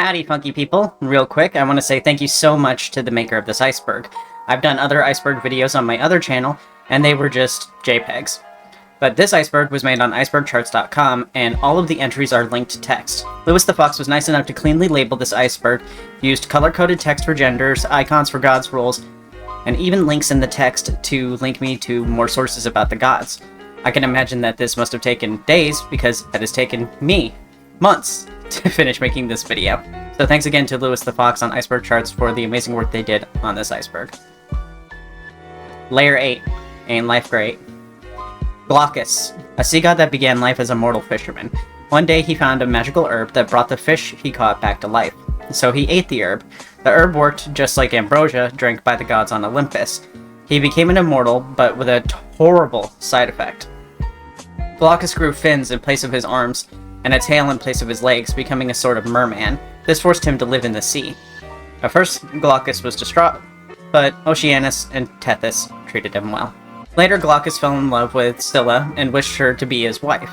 Howdy, funky people. Real quick, I want to say thank you so much to the maker of this iceberg. I've done other iceberg videos on my other channel, and they were just JPEGs. But this iceberg was made on icebergcharts.com, and all of the entries are linked to text. Lewis the Fox was nice enough to cleanly label this iceberg, used color-coded text for genders, icons for gods' roles, and even links in the text to link me to more sources about the gods. I can imagine that this must have taken days, because it has taken me months to finish making this video. So thanks again to Lewis the Fox on Iceberg Charts for the amazing work they did on this iceberg. Layer 8. Ain't life great? Glaucus, a sea god that began life as a mortal fisherman. One day he found a magical herb that brought the fish he caught back to life. So he ate the herb. The herb worked just like ambrosia drank by the gods on Olympus. He became an immortal, but with a horrible side effect. Glaucus grew fins in place of his arms, and a tail in place of his legs, becoming a sort of merman. This forced him to live in the sea. At first, Glaucus was distraught, but Oceanus and Tethys treated him well. Later, Glaucus fell in love with Scylla and wished her to be his wife,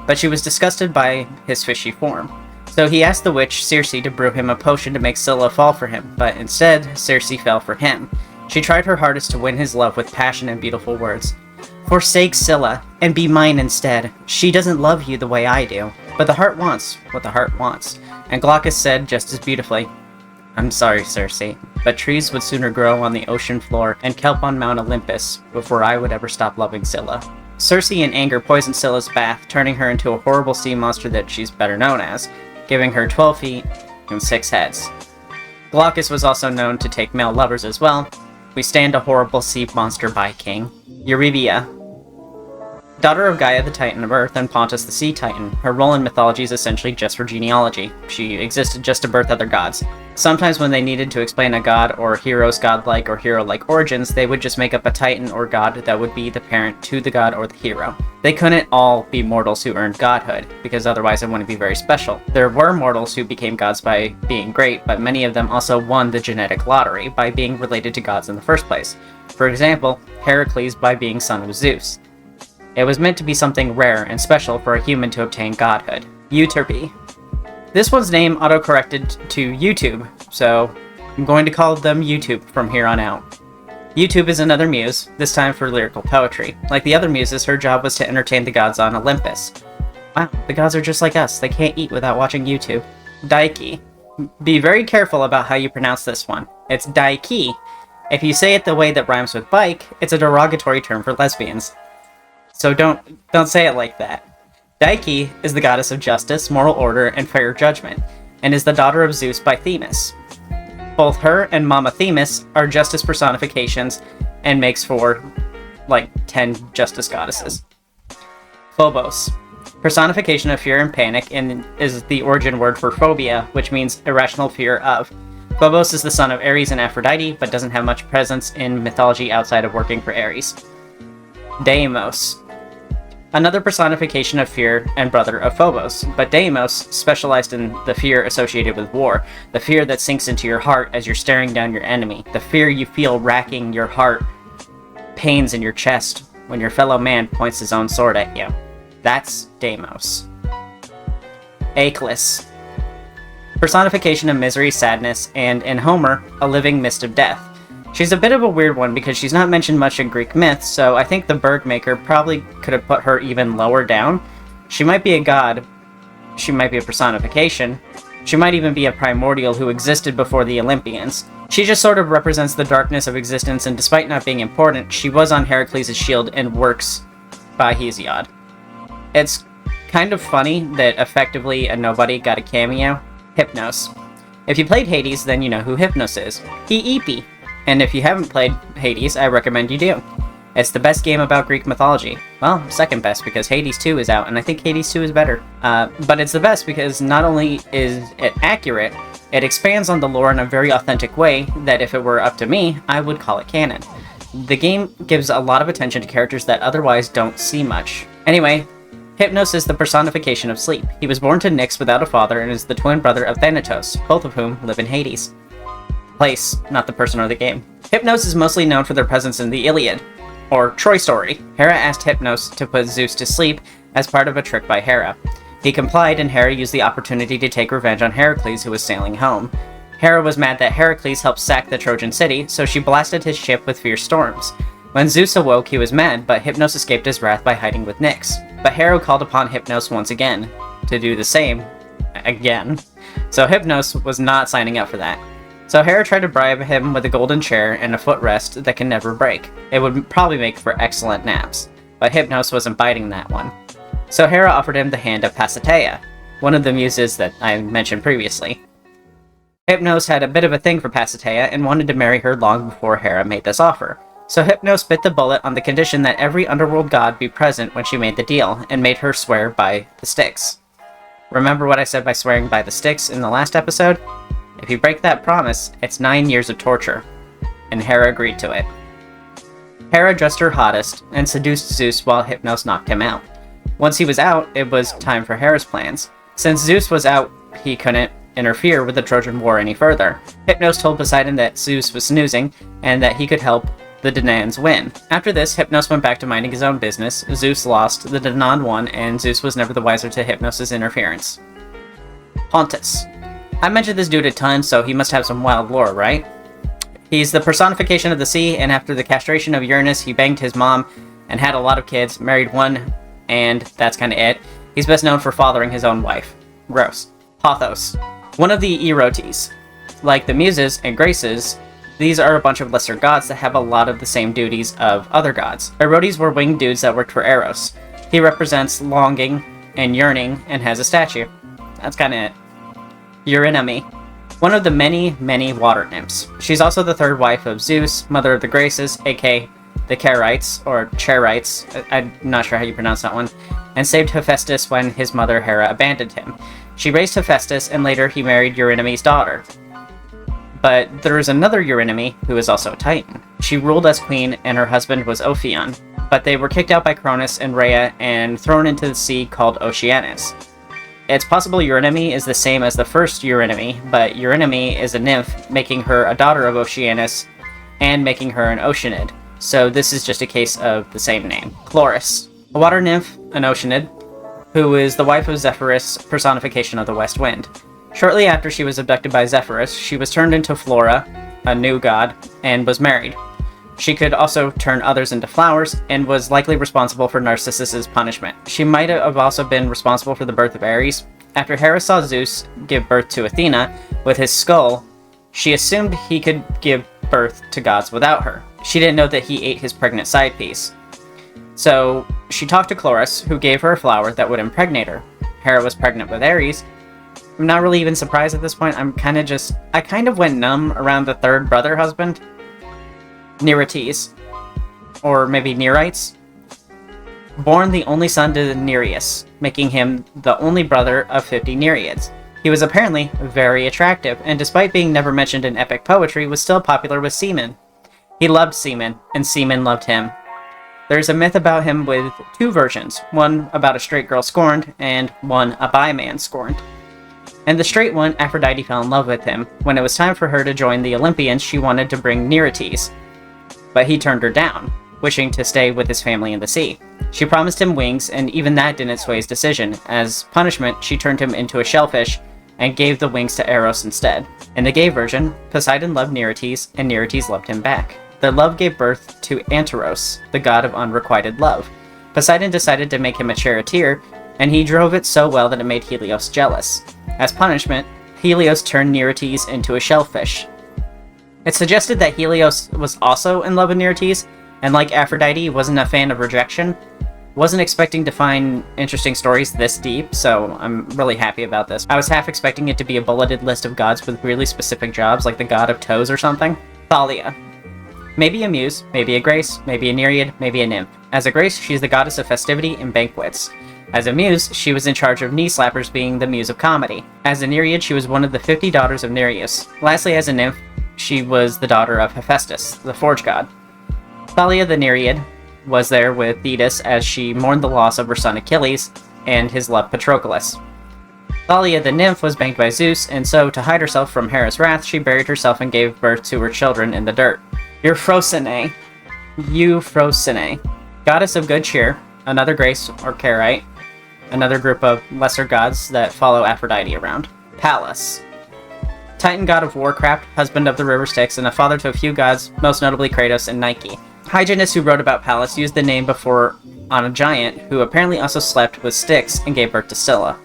but she was disgusted by his fishy form. So he asked the witch Circe to brew him a potion to make Scylla fall for him, but instead, Circe fell for him. She tried her hardest to win his love with passion and beautiful words. "Forsake Scylla, and be mine instead. She doesn't love you the way I do. But the heart wants what the heart wants." And Glaucus said just as beautifully, "I'm sorry, Circe, but trees would sooner grow on the ocean floor and kelp on Mount Olympus before I would ever stop loving Scylla." Circe in anger poisoned Scylla's bath, turning her into a horrible sea monster that she's better known as, giving her 12 feet and 6 heads. Glaucus was also known to take male lovers as well. We stand a horrible sea monster by King. Eurybia, daughter of Gaia the Titan of Earth and Pontus the Sea Titan. Her role in mythology is essentially just for genealogy. She existed just to birth other gods. Sometimes when they needed to explain a god or hero's godlike or hero-like origins, they would just make up a titan or god that would be the parent to the god or the hero. They couldn't all be mortals who earned godhood, because otherwise it wouldn't be very special. There were mortals who became gods by being great, but many of them also won the genetic lottery by being related to gods in the first place. For example, Heracles by being son of Zeus. It was meant to be something rare and special for a human to obtain godhood. Euterpe. This one's name auto-corrected to YouTube, so I'm going to call them YouTube from here on out. YouTube is another muse, this time for lyrical poetry. Like the other muses, her job was to entertain the gods on Olympus. Wow, the gods are just like us, they can't eat without watching YouTube. Dike. Be very careful about how you pronounce this one. It's Dike. If you say it the way that rhymes with bike, it's a derogatory term for lesbians. So don't say it like that. Dike is the goddess of justice, moral order, and fair judgment, and is the daughter of Zeus by Themis. Both her and Mama Themis are justice personifications, and makes for, like, 10 justice goddesses. Phobos. Personification of fear and panic, and is the origin word for phobia, which means irrational fear of. Phobos is the son of Ares and Aphrodite, but doesn't have much presence in mythology outside of working for Ares. Deimos. Another personification of fear and brother of Phobos, but Deimos specialized in the fear associated with war, the fear that sinks into your heart as you're staring down your enemy, the fear you feel racking your heart, pains in your chest when your fellow man points his own sword at you. That's Deimos. Aeaclis. Personification of misery, sadness, and, in Homer, a living mist of death. She's a bit of a weird one because she's not mentioned much in Greek myth, so I think the Berg maker probably could have put her even lower down. She might be a god, she might be a personification, she might even be a primordial who existed before the Olympians. She just sort of represents the darkness of existence, and despite not being important, she was on Heracles' shield and works by Hesiod. It's kind of funny that effectively a nobody got a cameo. Hypnos. If you played Hades, then you know who Hypnos is. He-eepy. And if you haven't played Hades, I recommend you do. It's the best game about Greek mythology. Well, second best, because Hades 2 is out, and I think Hades 2 is better. But it's the best because not only is it accurate, it expands on the lore in a very authentic way that if it were up to me, I would call it canon. The game gives a lot of attention to characters that otherwise don't see much. Anyway, Hypnos is the personification of sleep. He was born to Nyx without a father and is the twin brother of Thanatos, both of whom live in Hades. Place, not the person or the game. Hypnos is mostly known for their presence in the Iliad, or Troy story. Hera asked Hypnos to put Zeus to sleep as part of a trick by Hera. He complied, and Hera used the opportunity to take revenge on Heracles, who was sailing home. Hera was mad that Heracles helped sack the Trojan city, so she blasted his ship with fierce storms. When Zeus awoke, he was mad, but Hypnos escaped his wrath by hiding with Nyx. But Hera called upon Hypnos once again to do the same again. So Hypnos was not signing up for that. So Hera tried to bribe him with a golden chair and a footrest that can never break. It would probably make for excellent naps, but Hypnos wasn't biting that one. So Hera offered him the hand of Pasithea, one of the muses that I mentioned previously. Hypnos had a bit of a thing for Pasithea and wanted to marry her long before Hera made this offer. So Hypnos bit the bullet on the condition that every underworld god be present when she made the deal, and made her swear by the Styx. Remember what I said by swearing by the Styx in the last episode? If you break that promise, it's 9 years of torture. And Hera agreed to it. Hera dressed her hottest and seduced Zeus while Hypnos knocked him out. Once he was out, it was time for Hera's plans. Since Zeus was out, he couldn't interfere with the Trojan War any further. Hypnos told Poseidon that Zeus was snoozing, and that he could help the Danaans win. After this, Hypnos went back to minding his own business, Zeus lost, the Danaan won, and Zeus was never the wiser to Hypnos' interference. Pontus. I mentioned this dude a ton, so he must have some wild lore, right? He's the personification of the sea, and after the castration of Uranus, he banged his mom and had a lot of kids, married one, and that's kinda it. He's best known for fathering his own wife. Gross. Pothos. One of the Erotes. Like the Muses and Graces, these are a bunch of lesser gods that have a lot of the same duties of other gods. Erotes were winged dudes that worked for Eros. He represents longing and yearning and has a statue. That's kinda it. Eurynome. One of the many, many water nymphs. She's also the third wife of Zeus, mother of the Graces, aka the Carites, or Charites, I'm not sure how you pronounce that one, and saved Hephaestus when his mother Hera abandoned him. She raised Hephaestus, and later he married Eurynome's daughter. But there is another Eurynome who is also a Titan. She ruled as queen, and her husband was Ophion, but they were kicked out by Cronus and Rhea and thrown into the sea called Oceanus. It's possible Eurynome is the same as the first Eurynome, but Eurynome is a nymph, making her a daughter of Oceanus, and making her an Oceanid. So this is just a case of the same name. Chloris. A water nymph, an Oceanid, who is the wife of Zephyrus, personification of the west wind. Shortly after she was abducted by Zephyrus, she was turned into Flora, a new god, and was married. She could also turn others into flowers, and was likely responsible for Narcissus' punishment. She might have also been responsible for the birth of Ares. After Hera saw Zeus give birth to Athena with his skull, she assumed he could give birth to gods without her. She didn't know that he ate his pregnant side piece. So she talked to Chloris, who gave her a flower that would impregnate her. Hera was pregnant with Ares. I'm not really even surprised at this point. I kind of went numb around the third brother husband. Neretes. Or maybe Nerites. Born the only son to Nereus, making him the only brother of 50 Nereids. He was apparently very attractive, and despite being never mentioned in epic poetry, was still popular with seamen. He loved seamen, and seamen loved him. There's a myth about him with two versions, one about a straight girl scorned, and one a bi man scorned. And the straight one, Aphrodite fell in love with him. When it was time for her to join the Olympians, she wanted to bring Neretes, but he turned her down, wishing to stay with his family in the sea. She promised him wings, and even that didn't sway his decision. As punishment, she turned him into a shellfish and gave the wings to Eros instead. In the gay version, Poseidon loved Neretes, and Neretes loved him back. Their love gave birth to Anteros, the god of unrequited love. Poseidon decided to make him a charioteer, and he drove it so well that it made Helios jealous. As punishment, Helios turned Neretes into a shellfish. It's suggested that Helios was also in love with Neretes, and like Aphrodite, wasn't a fan of rejection. Wasn't expecting to find interesting stories this deep, so I'm really happy about this. I was half expecting it to be a bulleted list of gods with really specific jobs, like the god of toes or something. Thalia. Maybe a muse, maybe a grace, maybe a nereid, maybe a nymph. As a grace, she's the goddess of festivity and banquets. As a muse, she was in charge of knee slappers, being the muse of comedy. As a nereid, she was one of the 50 daughters of Nereus. Lastly, as a nymph, she was the daughter of Hephaestus, the forge god. Thalia the nereid was there with Thetis as she mourned the loss of her son Achilles and his love Patroclus. Thalia the nymph was banged by Zeus, and so, to hide herself from Hera's wrath, she buried herself and gave birth to her children in the dirt. Euphrosyne. Goddess of good cheer, another grace or Carite. another group of lesser gods that follow Aphrodite around. Pallas. Titan god of warcraft, husband of the river Styx, and a father to a few gods, most notably Kratos and Nike. Hyginus, who wrote about Pallas, used the name before on a giant, who apparently also slept with Styx and gave birth to Scylla.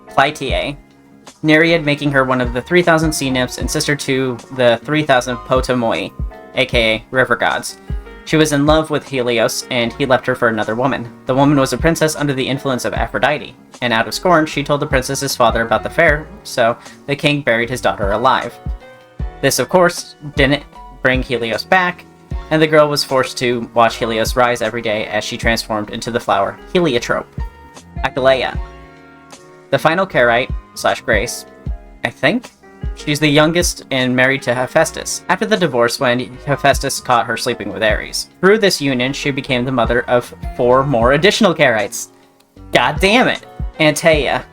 Clytie. Nereid, making her one of the 3,000 sea nymphs and sister to the 3,000 Potamoi, aka river gods. She was in love with Helios, and he left her for another woman. The woman was a princess under the influence of Aphrodite, and out of scorn, she told the princess's father about the affair, so the king buried his daughter alive. This, of course, didn't bring Helios back, and the girl was forced to watch Helios rise every day as she transformed into the flower Heliotrope. Aglaia. The final Carite / Grace, I think? She's the youngest and married to Hephaestus, after the divorce when Hephaestus caught her sleeping with Ares. Through this union, she became the mother of 4 more additional Carites. God damn it! Antaea.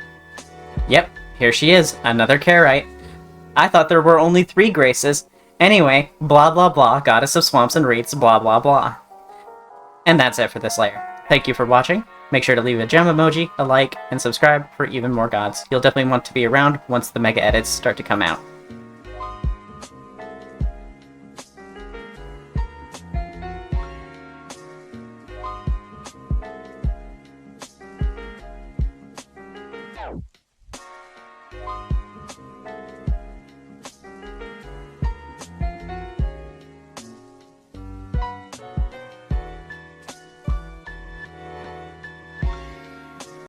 Yep, here she is, another Carite. I thought there were only 3 Graces. Anyway, blah blah blah, goddess of swamps and reeds, blah blah blah. And that's it for this layer. Thank you for watching. Make sure to leave a gem emoji, a like, and subscribe for even more gods. You'll definitely want to be around once the mega edits start to come out.